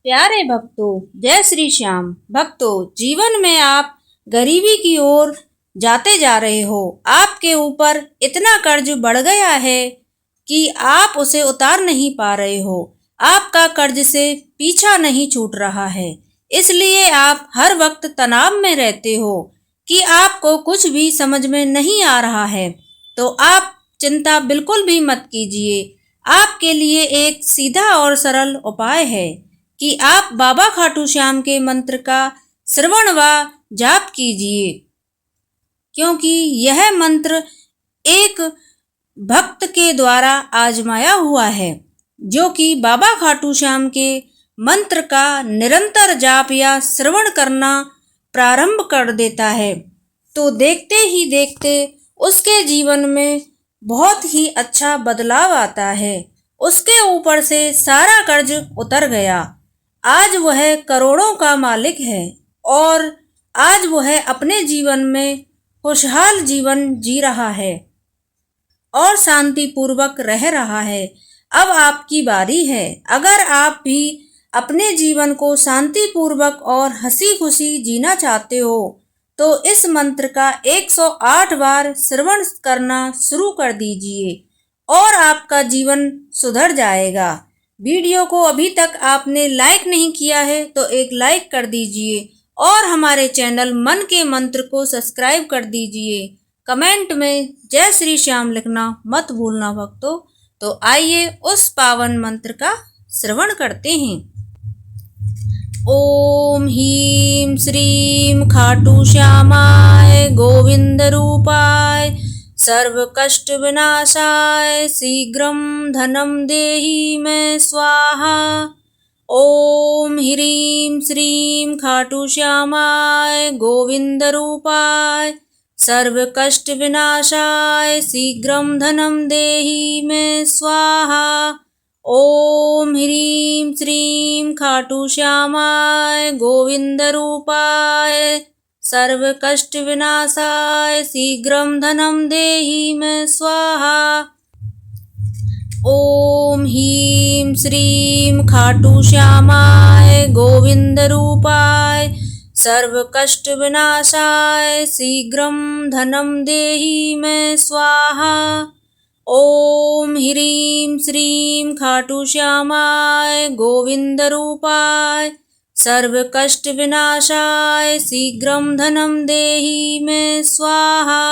प्यारे भक्तों, जय श्री श्याम। भक्तों, जीवन में आप गरीबी की ओर जाते जा रहे हो। आपके ऊपर इतना कर्ज बढ़ गया है कि आप उसे उतार नहीं पा रहे हो। आपका कर्ज से पीछा नहीं छूट रहा है, इसलिए आप हर वक्त तनाव में रहते हो कि आपको कुछ भी समझ में नहीं आ रहा है। तो आप चिंता बिल्कुल भी मत कीजिए। आपके लिए एक सीधा और सरल उपाय है कि आप बाबा खाटू श्याम के मंत्र का श्रवण व जाप कीजिए, क्योंकि यह मंत्र एक भक्त के द्वारा आजमाया हुआ है, जो कि बाबा खाटू श्याम के मंत्र का निरंतर जाप या श्रवण करना प्रारंभ कर देता है तो देखते ही देखते उसके जीवन में बहुत ही अच्छा बदलाव आता है। उसके ऊपर से सारा कर्ज उतर गया। आज वह करोड़ों का मालिक है और आज वह अपने जीवन में खुशहाल जीवन जी रहा है और शांति पूर्वक रह रहा है। अब आपकी बारी है। अगर आप भी अपने जीवन को शांति पूर्वक और हंसी खुशी जीना चाहते हो तो इस मंत्र का 108 बार श्रवण करना शुरू कर दीजिए और आपका जीवन सुधर जाएगा। वीडियो को अभी तक आपने लाइक नहीं किया है तो एक लाइक कर दीजिए और हमारे चैनल मन के मंत्र को सब्सक्राइब कर दीजिए। कमेंट में जय श्री श्याम लिखना मत भूलना भक्तों। तो आइए उस पावन मंत्र का श्रवण करते हैं। ओम ह्रीं श्रीं खाटू श्यामाय गोविंद रूपाय सर्व कष्ट विनाशाय शीघ्रं धनं देहि मे स्वाहा। ओम ह्रीं श्रीं खाटू श्यामाय गोविंद रूपाय सर्व कष्ट विनाशाय शीघ्रं धनं देहि मे स्वाहा। ओम ह्रीं श्रीं खाटू श्यामाय गोविंद रूपाय सर्व कष्ट विनाशाय शीघ्रं धनं देहि मे स्वाहा। ओम ह्रीं श्रीं खाटू श्यामाय गोविंद रूपाय सर्व कष्ट विनाशाय शीघ्रं धनं देहि मे स्वाहा। ओम ह्रीं श्रीं खाटू श्यामाय गोविंद रूपाय सर्व कष्ट विनाशाय शीघ्रं धनं देहि मे स्वाहा।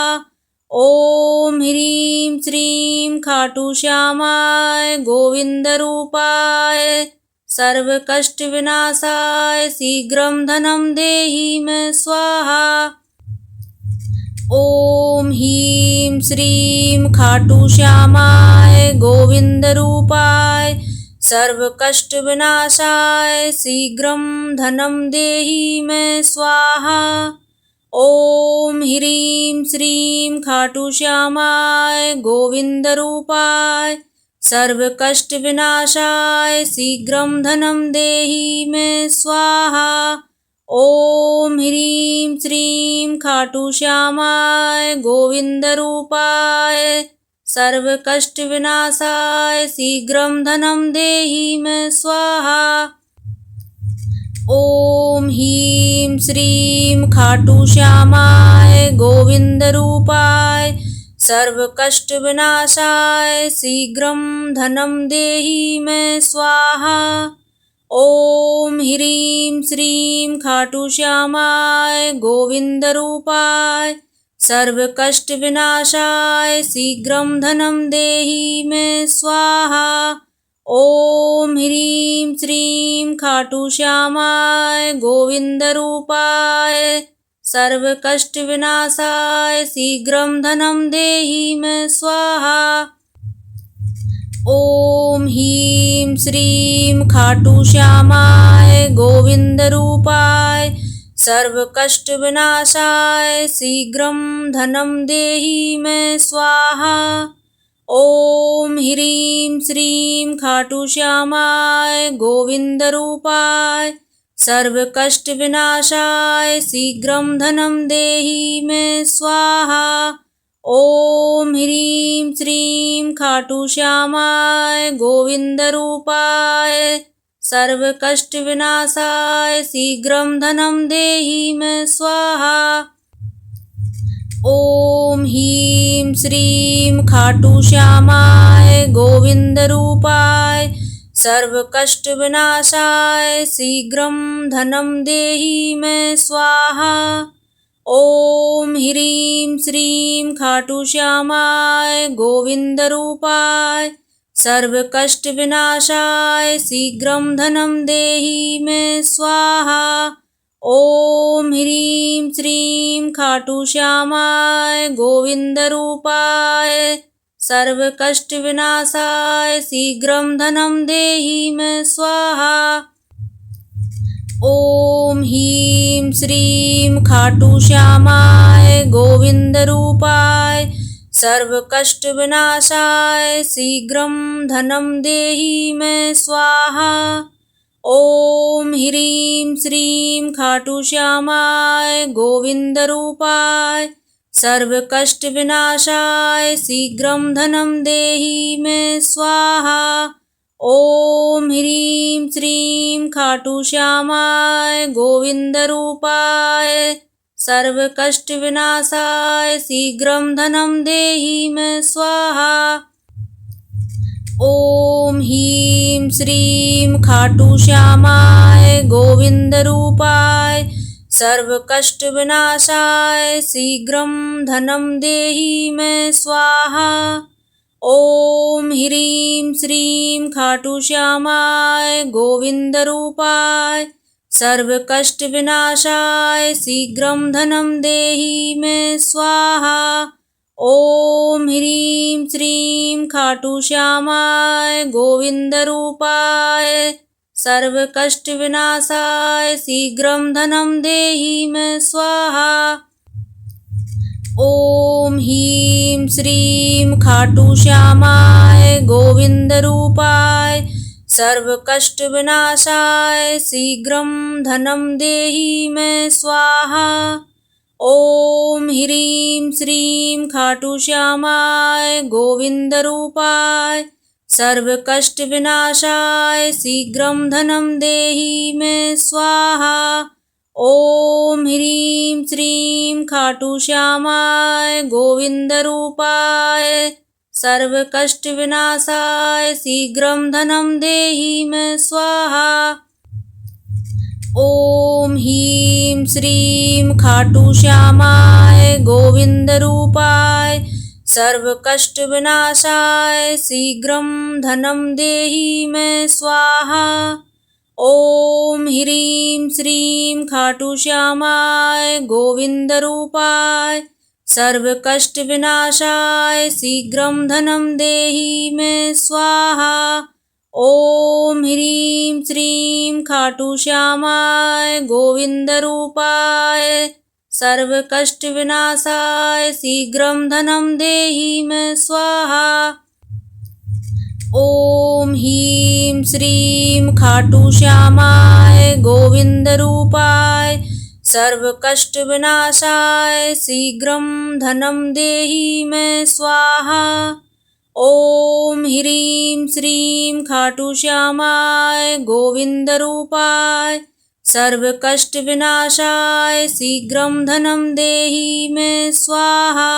ओम ह्रीं श्रीं खाटू श्यामाय गोविंद रूपाय सर्व कष्ट विनाशाय शीघ्रं धनं देहि मे स्वाहा। ओम ह्रीं श्रीं खाटू श्यामाय गोविंद रूपाय सर्व कष्ट विनाशाय शीघ्रं धनं देहि मे स्वाहा। ओम ह्रीं श्रीं खाटू श्यामाय गोविंद रूपाय सर्व कष्ट विनाशाय शीघ्रं धनं देहि मे स्वाहा। ओम ह्रीं श्रीं खाटू श्यामाय गोविंद रूपाय सर्व कष्ट विनाशाय शीघ्रं धनं देहि मे स्वाहा। ओम ह्रीं श्रीं खाटू श्यामाय गोविंद रूपाय सर्व कष्ट विनाशाय शीघ्रं धनं देहि मे स्वाहा। ओम ह्रीं श्रीं खाटू श्यामाय गोविंद रूपाय सर्व कष्ट विनाशाय शीघ्रं धनं देहि मे स्वाहा। ओम ह्रीं श्रीं खाटू श्यामाय गोविंद रूपाय सर्व कष्ट विनाशाय शीघ्रं धनं देहि मे स्वाहा। ओम ह्रीं श्रीं खाटू श्यामाय गोविंद रूपाय सर्व कष्ट विनाशाय शीघ्रं धनं देहि मे स्वाहा। ओम ह्रीं श्रीं खाटू श्यामाय गोविंद रूपाय सर्व कष्ट विनाशाय शीघ्रं धनं देहि मे स्वाहा। ओम ह्रीं श्रीं खाटू श्यामाय गोविंद रूपाय सर्वकष्टविनाशाय शीघ्रं धनं देहि मे स्वाहा। ॐ ह्रीं श्रीं खाटू श्यामाय गोविंद रूपाय सर्वकष्टविनाशाय शीघ्रं धनं देहि मे स्वाहा। ॐ ह्रीं श्रीं खाटू श्यामाय गोविंद रूपाय सर्वकष्टविनाशाय शीघ्रं धनं देहि मे स्वाहा। ॐ ह्रीं श्रीं खाटू श्यामाय गोविंद रूपाय सर्वकष्टविनाशाय शीघ्रं धनं देहि मे स्वाहा। ॐ ह्रीं श्रीं खाटू श्यामाय गोविंद रूपाय सर्वकष्टविनाशाय शीघ्रं धनं देहि मे स्वाहा। ॐ ह्रीं श्रीं खाटू श्यामाय गोविंद रूपाय सर्वकष्टविनाशाय शीघ्रं धनं देहि मे स्वाहा। ॐ ह्रीं श्रीं खाटू श्यामाय गोविंद रूपाय सर्वकष्टविनाशाय शीघ्रं धनं देहि मे स्वाहा। ॐ ह्रीं श्रीं खाटू श्यामाय गोविंद रूपाय सर्वकष्टविनाशाय शीघ्रं धनं देहि मे स्वाहा। ॐ ह्रीं श्रीं खाटू श्यामाय गोविंद रूपाय सर्वकष्टविनाशाय शीघ्रं धनं देहि मे स्वाहा। ॐ ह्रीं श्रीं खाटू श्यामाय गोविंद रूपाय सर्वकष्टविनाशाय शीघ्रं धनं देहि मे स्वाहा। ॐ ह्रीं श्रीं खाटू श्यामाय गोविंद रूपाय सर्वकष्टविनाशाय शीघ्रं धनं देहि मे स्वाहा। ॐ ह्रीं श्रीं खाटू श्यामाय गोविंद रूपाय सर्वकष्टविनाशाय शीघ्रं धनं देहि मे स्वाहा। ॐ ह्रीं श्रीं खाटू श्यामाय गोविंद रूपाय सर्वकष्टविनाशाय शीघ्रं धनं देहि मे स्वाहा। ॐ ह्रीं श्रीं खाटू श्यामाय गोविंद रूपाय सर्वकष्टविनाशाय शीघ्रं धनं देहि मे स्वाहा। ॐ ह्रीं श्रीं खाटू श्यामाय गोविंद रूपाय सर्वकष्टविनाशाय शीघ्रं धनं देहि मे स्वाहा। ॐ ह्रीं श्रीं खाटू श्यामाय गोविंद रूपाय सर्वकष्टविनाशाय शीघ्रं धनं देहि मे स्वाहा। ॐ ह्रीं श्रीं खाटू श्यामाय गोविंद रूपाय सर्वकष्टविनाशाय शीघ्रं धनं देहि मे स्वाहा। ॐ ह्रीं श्रीं खाटू श्यामाय गोविंद रूपाय सर्वकष्टविनाशाय शीघ्रं धनं देहि मे स्वाहा।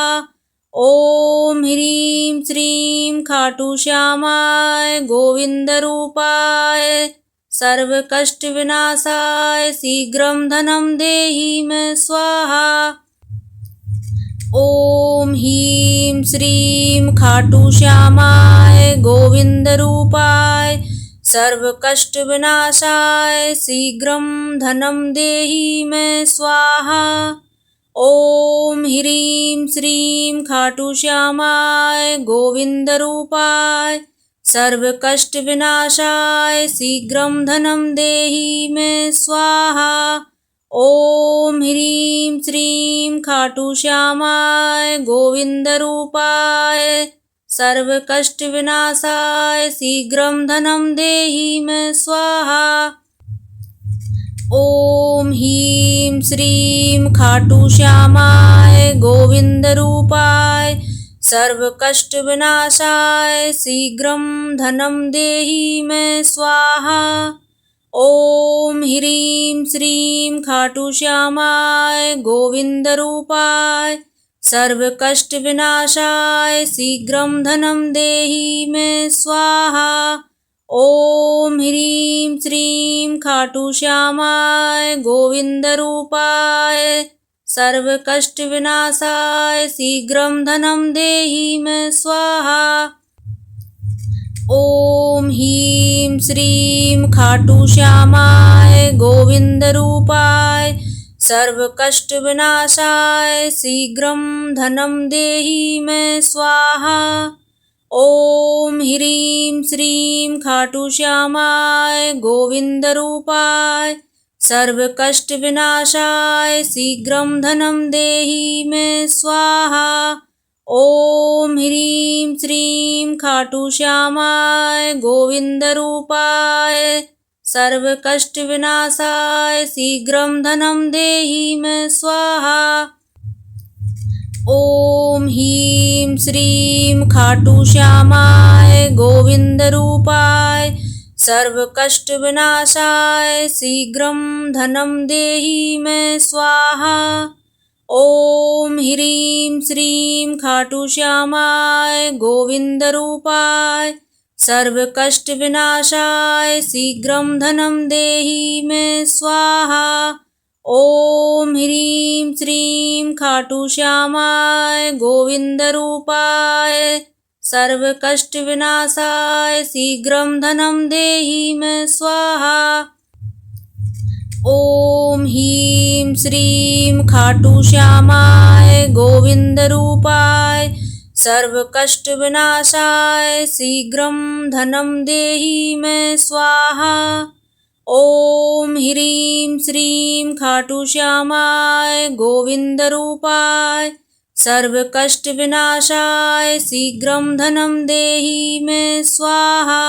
ॐ ह्रीं श्रीं खाटू श्यामाय गोविंद रूपाय सर्वकष्टविनाशाय शीघ्रं धनं देहि मे स्वाहा। ॐ ह्रीं श्रीं खाटू श्यामाय गोविंद रूपाय सर्वकष्टविनाशाय शीघ्रं धनं देहि मे स्वाहा। ॐ ह्रीं श्रीं खाटू श्यामाय गोविंद रूपाय सर्वकष्टविनाशाय शीघ्रं धनं देहि मे स्वाहा। ॐ ह्रीं श्रीं खाटू श्यामाय गोविंद रूपाय सर्वकष्टविनाशाय शीघ्रं धनं देहि मे स्वाहा। ॐ ह्रीं श्रीं खाटू श्यामाय गोविंद रूपाय सर्वकष्टविनाशाय शीघ्रं धनं देहि मे स्वाहा। ओम ह्रीं श्रीं खाटू श्यामाय गोविंद रूपाय सर्व कष्ट विनाशाय शीघ्रं धनं देहि मे स्वाहा। ओम ह्रीं श्रीं खाटू श्यामाय गोविंद रूपाय सर्व कष्ट विनाशाय शीघ्रं धनं देहि मे स्वाहा। ओम ह्रीं श्रीं खाटू श्यामाय गोविंद रूपाय सर्व कष्ट विनाशाय शीघ्रं धनं देहि मे स्वाहा। ओम ह्रीं श्रीं खाटू श्यामाय गोविंद रूपाय सर्व कष्ट विनाशाय शीघ्रं धनं देहि मे स्वाहा। ओम ह्रीं श्रीं खाटू श्यामाय गोविंद रूपाय सर्व कष्ट विनाशाय शीघ्रं धनं देहि मे स्वाहा। ओम ह्रीं श्रीं खाटू श्यामाय गोविंद रूपाय सर्व कष्ट विनाशाय शीघ्रं धनं देहि मे स्वाहा। ओम ह्रीं श्रीं खाटू श्यामाय गोविंद रूपाय सर्व कष्ट विनाशाय शीघ्रं धनं देहि मे स्वाहा। ओम ह्रीं श्रीं खाटू श्यामाय गोविंद रूपाय सर्व कष्ट विनाशाय शीघ्रं धनं देहि मे स्वाहा। ओम ह्रीं श्रीं खाटू श्यामाय गोविंद रूपाय सर्व कष्ट विनाशाय शीघ्रं धनं देहि मे स्वाहा। ओम ह्रीं श्रीं खाटू श्यामाय गोविंद रूपाय सर्व कष्ट विनाशाय शीघ्रं धनं देहि मे स्वाहा।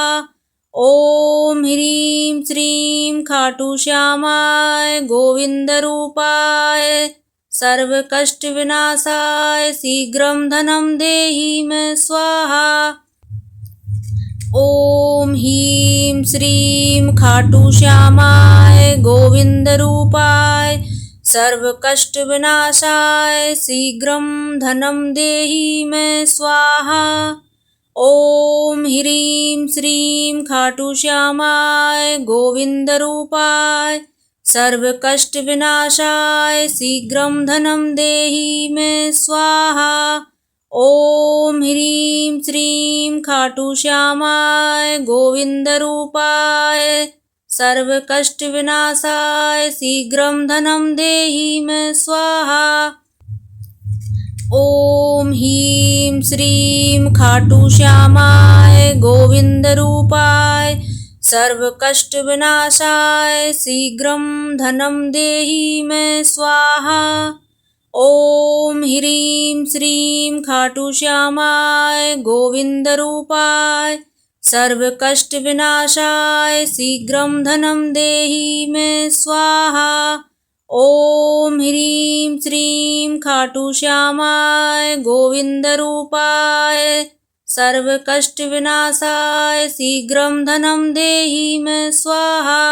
ओम ह्रीं श्रीं खाटू श्यामाय गोविंद रूपाय सर्व कष्ट विनाशाय शीघ्रं धनं देहि मे स्वाहा। ओम ह्रीं श्रीं खाटू श्यामाय गोविंद रूपाय सर्व कष्ट विनाशाय शीघ्रं धनं देहि मे स्वाहा। ओम ह्रीं श्रीं खाटू श्यामाय गोविंद रूपाय सर्व कष्ट विनाशाय शीघ्रं धनं देहि मे स्वाहा। ओम ह्रीं श्रीं खाटू श्यामाय गोविंद रूपाय सर्व कष्ट विनाशाय शीघ्रं धनं देहि मे स्वाहा। ओम ह्रीं श्रीं खाटू श्यामाय गोविंद रूपाय सर्व कष्ट विनाशाय शीघ्रं धनं देहि मे स्वाहा। ओम ह्रीं श्रीं खाटू श्यामाय गोविंद रूपाय सर्व कष्ट विनाशाय शीघ्रं धनं देहि मे स्वाहा। ओम ह्रीं श्रीं खाटू श्यामाय गोविंद रूपाय सर्व कष्ट विनाशाय शीघ्रं धनं देहि मे स्वाहा।